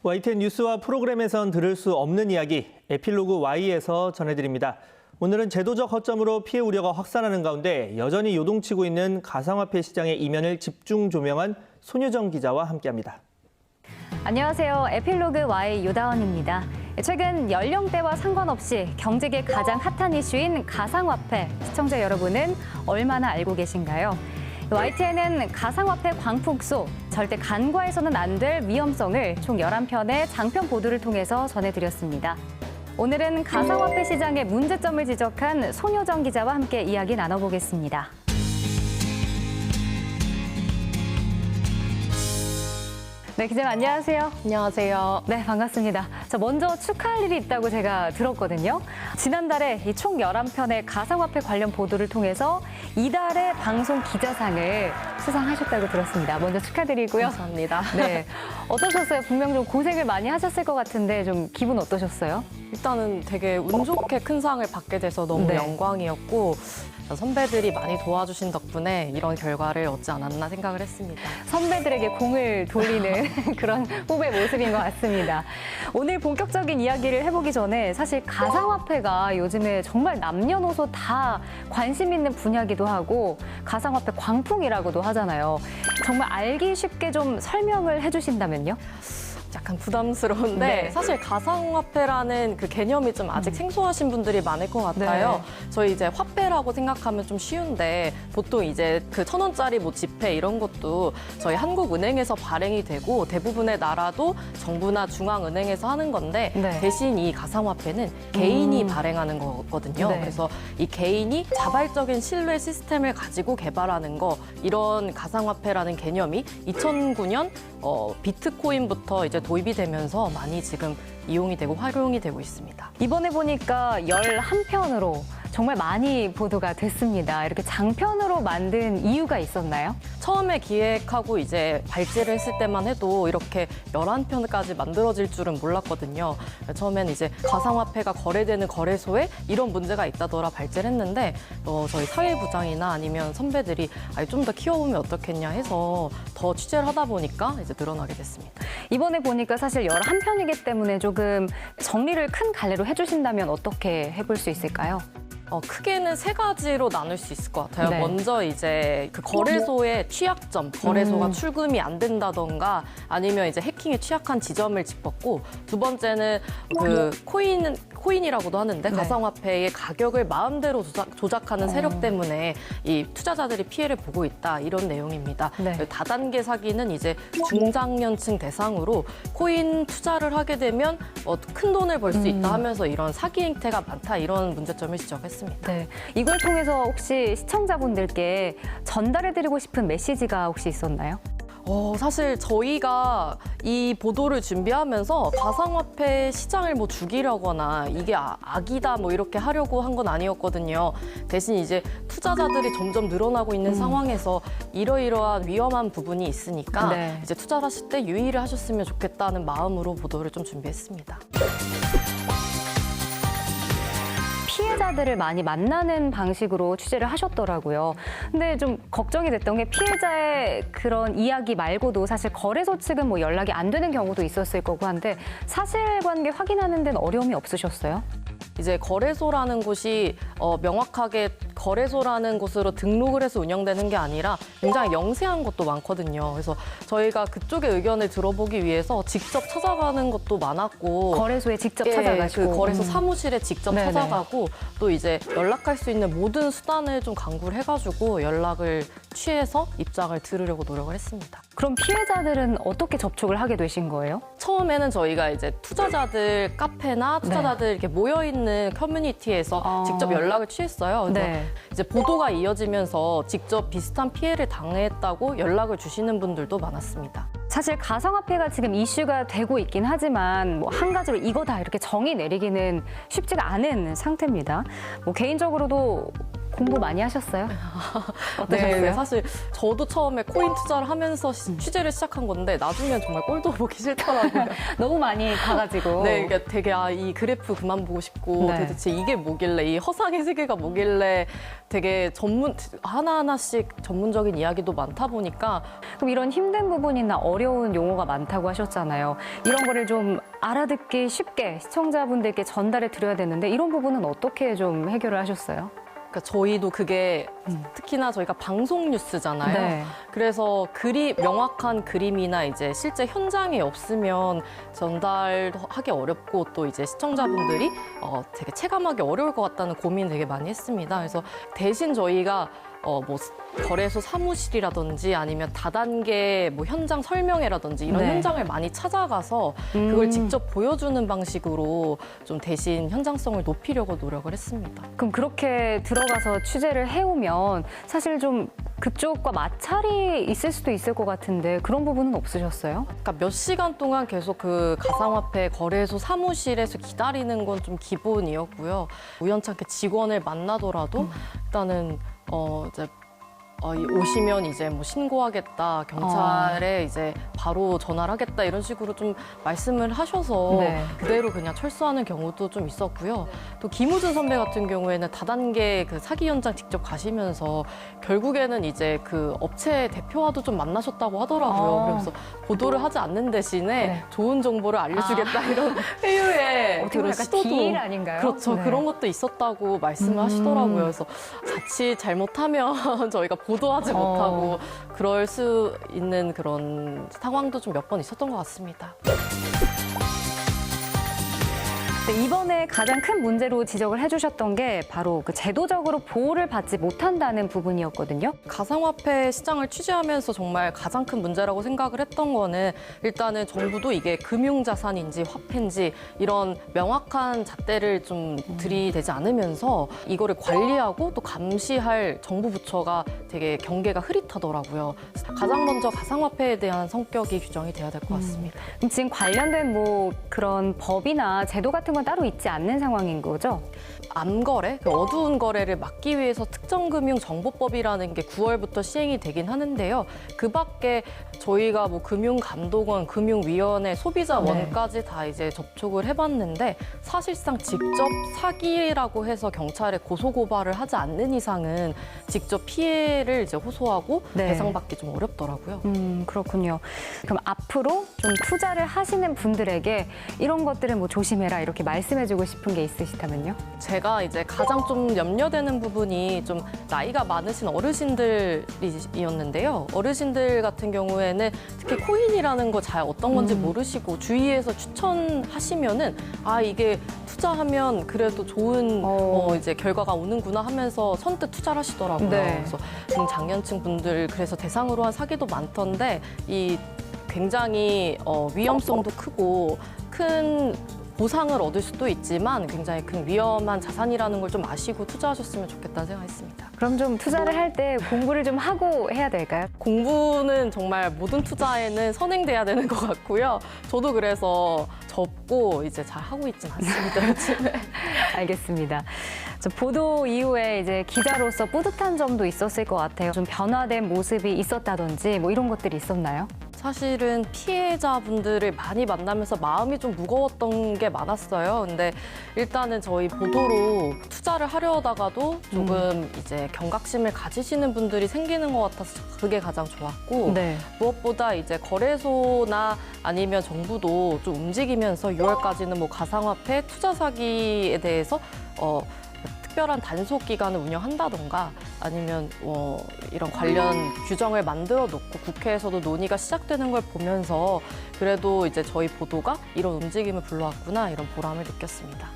YTN 뉴스와 프로그램에선 들을 수 없는 이야기, 에필로그 Y에서 전해드립니다. 오늘은 제도적 허점으로 피해 우려가 확산하는 가운데 여전히 요동치고 있는 가상화폐 시장의 이면을 집중 조명한 손유정 기자와 함께합니다. 안녕하세요. 에필로그 Y 유다원입니다. 최근 연령대와 상관없이 경제계 가장 핫한 이슈인 가상화폐, 시청자 여러분은 얼마나 알고 계신가요? YTN은 가상화폐 광풍속, 절대 간과해서는 안 될 위험성을 총 11편의 장편 보도를 통해서 전해드렸습니다. 오늘은 가상화폐 시장의 문제점을 지적한 손효정 기자와 함께 이야기 나눠보겠습니다. 네, 기자님 안녕하세요. 안녕하세요. 네, 반갑습니다. 자, 먼저 축하할 일이 있다고 제가 들었거든요. 지난달에 이 총 11편의 가상화폐 관련 보도를 통해서 이달의 방송 기자상을 수상하셨다고 들었습니다. 먼저 축하드리고요. 감사합니다. 네, 어떠셨어요? 분명 좀 고생을 많이 하셨을 것 같은데 좀 기분 어떠셨어요? 일단은 되게 운 좋게 큰 상을 받게 돼서 너무 네. 영광이었고 선배들이 많이 도와주신 덕분에 이런 결과를 얻지 않았나 생각을 했습니다. 선배들에게 공을 돌리는 그런 후배 모습인 것 같습니다. 오늘 본격적인 이야기를 해보기 전에 사실 가상화폐가 요즘에 정말 남녀노소 다 관심 있는 분야기도 하고 가상화폐 광풍이라고도 하잖아요. 정말 알기 쉽게 좀 설명을 해주신다면요? 약간 부담스러운데 네. 사실 가상화폐라는 그 개념이 좀 아직 생소하신 분들이 많을 것 같아요. 저희 이제 화폐라고 생각하면 좀 쉬운데 보통 이제 그 1,000원짜리 뭐 지폐 이런 것도 저희 한국은행에서 발행이 되고 대부분의 나라도 정부나 중앙은행에서 하는 건데 네. 대신 이 가상화폐는 개인이 발행하는 거거든요. 네. 그래서 이 개인이 자발적인 신뢰 시스템을 가지고 개발하는 거 이런 가상화폐라는 개념이 2009년 비트코인부터 이제 도입이 되면서 많이 지금 이용이 되고 활용이 되고 있습니다. 이번에 보니까 11편으로 정말 많이 보도가 됐습니다. 이렇게 장편으로 만든 이유가 있었나요? 처음에 기획하고 이제 발제를 했을 때만 해도 이렇게 11편까지 만들어질 줄은 몰랐거든요. 처음에는 이제 가상화폐가 거래되는 거래소에 이런 문제가 있다더라 발제를 했는데 저희 사회부장이나 아니면 선배들이 좀 더 키워보면 어떻겠냐 해서 더 취재를 하다 보니까 이제 늘어나게 됐습니다. 이번에 보니까 사실 11편이기 때문에 조금 정리를 큰 갈래로 해주신다면 어떻게 해볼 수 있을까요? 크게는 3가지로 나눌 수 있을 것 같아요. 네. 먼저 이제 그 거래소의 취약점, 거래소가 출금이 안 된다던가 아니면 이제 해킹에 취약한 지점을 짚었고 두 번째는 그 코인이라고도 하는데 네. 가상화폐의 가격을 마음대로 조작하는 세력 때문에 이 투자자들이 피해를 보고 있다 이런 내용입니다. 네. 다단계 사기는 이제 중장년층 대상으로 코인 투자를 하게 되면 큰 돈을 벌 수 있다 하면서 이런 사기 행태가 많다 이런 문제점을 지적했습니다. 네, 이걸 통해서 혹시 시청자분들께 전달해드리고 싶은 메시지가 혹시 있었나요? 사실 저희가 이 보도를 준비하면서 가상화폐 시장을 뭐 죽이려거나 이게 악이다 뭐 이렇게 하려고 한 건 아니었거든요. 대신 이제 투자자들이 점점 늘어나고 있는 상황에서 이러이러한 위험한 부분이 있으니까 네. 이제 투자를 하실 때 유의를 하셨으면 좋겠다는 마음으로 보도를 좀 준비했습니다. 피해자들을 많이 만나는 방식으로 취재를 하셨더라고요. 근데 좀 걱정이 됐던 게 피해자의 그런 이야기 말고도 사실 거래소 측은 뭐 연락이 안 되는 경우도 있었을 거고 한데 사실관계 확인하는 데는 어려움이 없으셨어요? 이제 거래소라는 곳이 명확하게 거래소라는 곳으로 등록을 해서 운영되는 게 아니라 굉장히 영세한 것도 많거든요. 그래서 저희가 그쪽의 의견을 들어보기 위해서 직접 찾아가는 것도 많았고 거래소에 직접 찾아가시고 그 거래소 사무실에 직접 네네. 찾아가고 또 이제 연락할 수 있는 모든 수단을 좀 강구를 해가지고 연락을 취해서 입장을 들으려고 노력을 했습니다. 그럼 피해자들은 어떻게 접촉을 하게 되신 거예요? 처음에는 저희가 이제 투자자들 카페나 투자자들 이렇게 모여 있는 커뮤니티에서 직접 연락을 취했어요. 그래서 네. 이제 보도가 이어지면서 직접 비슷한 피해를 당했다고 연락을 주시는 분들도 많았습니다. 사실 가상화폐가 지금 이슈가 되고 있긴 하지만 뭐 한 가지로 이거다 이렇게 정의 내리기는 쉽지가 않은 상태입니다. 뭐 개인적으로도 공부 많이 하셨어요? 네, 어떠셨어요? 사실 저도 처음에 코인 투자를 하면서 취재를 시작한 건데 나중엔 정말 꼴도 보기 싫더라고요. 너무 많이 가가지고. 네, 이게 되게 이 그래프 그만 보고 싶고 네. 도대체 이게 뭐길래 이 허상의 세계가 뭐길래 되게 하나하나씩 전문적인 이야기도 많다 보니까 그럼 이런 힘든 부분이나 어려운 용어가 많다고 하셨잖아요. 이런 거를 좀 알아듣기 쉽게 시청자분들께 전달해 드려야 되는데 이런 부분은 어떻게 좀 해결을 하셨어요? 그러니까 저희도 그게 특히나 저희가 방송 뉴스잖아요. 네. 그래서 명확한 그림이나 이제 실제 현장이 없으면 전달하기 어렵고 또 이제 시청자분들이 되게 체감하기 어려울 것 같다는 고민 되게 많이 했습니다. 그래서 대신 저희가 뭐 거래소 사무실이라든지 아니면 다단계 뭐 현장 설명회라든지 이런 네. 현장을 많이 찾아가서 그걸 직접 보여주는 방식으로 좀 대신 현장성을 높이려고 노력을 했습니다. 그럼 그렇게 들어가서 취재를 해오면 사실 좀 그쪽과 마찰이 있을 수도 있을 것 같은데 그런 부분은 없으셨어요? 그러니까 몇 시간 동안 계속 그 가상화폐 거래소 사무실에서 기다리는 건 좀 기본이었고요. 우연찮게 직원을 만나더라도 일단은 이제 오시면 이제 뭐 신고하겠다, 경찰에 이제 바로 전화를 하겠다 이런 식으로 좀 말씀을 하셔서 네. 그대로 그냥 철수하는 경우도 좀 있었고요. 또 김우준 선배 같은 경우에는 다단계 그 사기 현장 직접 가시면서 결국에는 이제 그 업체 대표와도 좀 만나셨다고 하더라고요. 그래서 보도를 하지 않는 대신에 네. 좋은 정보를 알려주겠다 이런 회유에 어떻게 보면 약간 딜 아닌가요? 그렇죠. 네. 그런 것도 있었다고 말씀을 하시더라고요. 그래서 자칫 잘못하면 저희가 보도하지 못하고 그럴 수 있는 그런 상황도 좀 몇 번 있었던 것 같습니다. 네, 이번에 가장 큰 문제로 지적을 해주셨던 게 바로 그 제도적으로 보호를 받지 못한다는 부분이었거든요. 가상화폐 시장을 취재하면서 정말 가장 큰 문제라고 생각을 했던 거는 일단은 정부도 이게 금융자산인지 화폐인지 이런 명확한 잣대를 좀 들이대지 않으면서 이거를 관리하고 또 감시할 정부 부처가 되게 경계가 흐릿하더라고요. 가장 먼저 가상화폐에 대한 성격이 규정이 돼야 될 것 같습니다. 그럼 지금 관련된 뭐 그런 법이나 제도 같은 건 따로 있지 않는 상황인 거죠? 암거래, 그 어두운 거래를 막기 위해서 특정금융정보법이라는 게 9월부터 시행이 되긴 하는데요. 그 밖에 저희가 뭐 금융감독원, 금융위원회, 소비자원까지 다 이제 접촉을 해봤는데 사실상 직접 사기라고 해서 경찰에 고소고발을 하지 않는 이상은 직접 피해를 이제 호소하고 네. 배상받기 좀 어렵더라고요. 그렇군요. 그럼 앞으로 좀 투자를 하시는 분들에게 이런 것들을 뭐 조심해라 이렇게 말씀해주고 싶은 게 있으시다면요? 제가 이제 가장 좀 염려되는 부분이 좀 나이가 많으신 어르신들이었는데요. 어르신들 같은 경우에는 특히 코인이라는 거 잘 어떤 건지 모르시고 주위에서 추천하시면은 이게 투자하면 그래도 좋은 이제 결과가 오는구나 하면서 선뜻 투자를 하시더라고요. 네. 그래서 중장년층 분들 그래서 대상으로 한 사기도 많던데 이 굉장히 위험성도 크고 큰 보상을 얻을 수도 있지만 굉장히 큰 위험한 자산이라는 걸 좀 아시고 투자하셨으면 좋겠다는 생각했습니다. 그럼 좀 투자를 할 때 공부를 좀 하고 해야 될까요? 공부는 정말 모든 투자에는 선행돼야 되는 것 같고요. 저도 그래서 접고 이제 잘 하고 있진 않습니다, 요즘에. 알겠습니다. 저 보도 이후에 이제 기자로서 뿌듯한 점도 있었을 것 같아요. 좀 변화된 모습이 있었다든지 뭐 이런 것들이 있었나요? 사실은 피해자분들을 많이 만나면서 마음이 좀 무거웠던 게 많았어요. 근데 일단은 저희 보도로 투자를 하려다가도 조금 이제 경각심을 가지시는 분들이 생기는 것 같아서 그게 가장 좋았고 네. 무엇보다 이제 거래소나 아니면 정부도 좀 움직이면서 6월까지는 뭐 가상화폐 투자 사기에 대해서 특별한 단속 기간을 운영한다던가 아니면 이런 관련 규정을 만들어 놓고 국회에서도 논의가 시작되는 걸 보면서 그래도 이제 저희 보도가 이런 움직임을 불러왔구나 이런 보람을 느꼈습니다.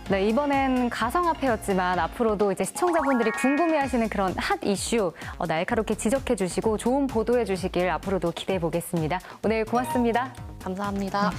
네, 이번엔 가상화폐였지만 앞으로도 이제 시청자분들이 궁금해하시는 그런 핫 이슈 날카롭게 지적해 주시고 좋은 보도해 주시길 앞으로도 기대해 보겠습니다. 오늘 고맙습니다. 감사합니다.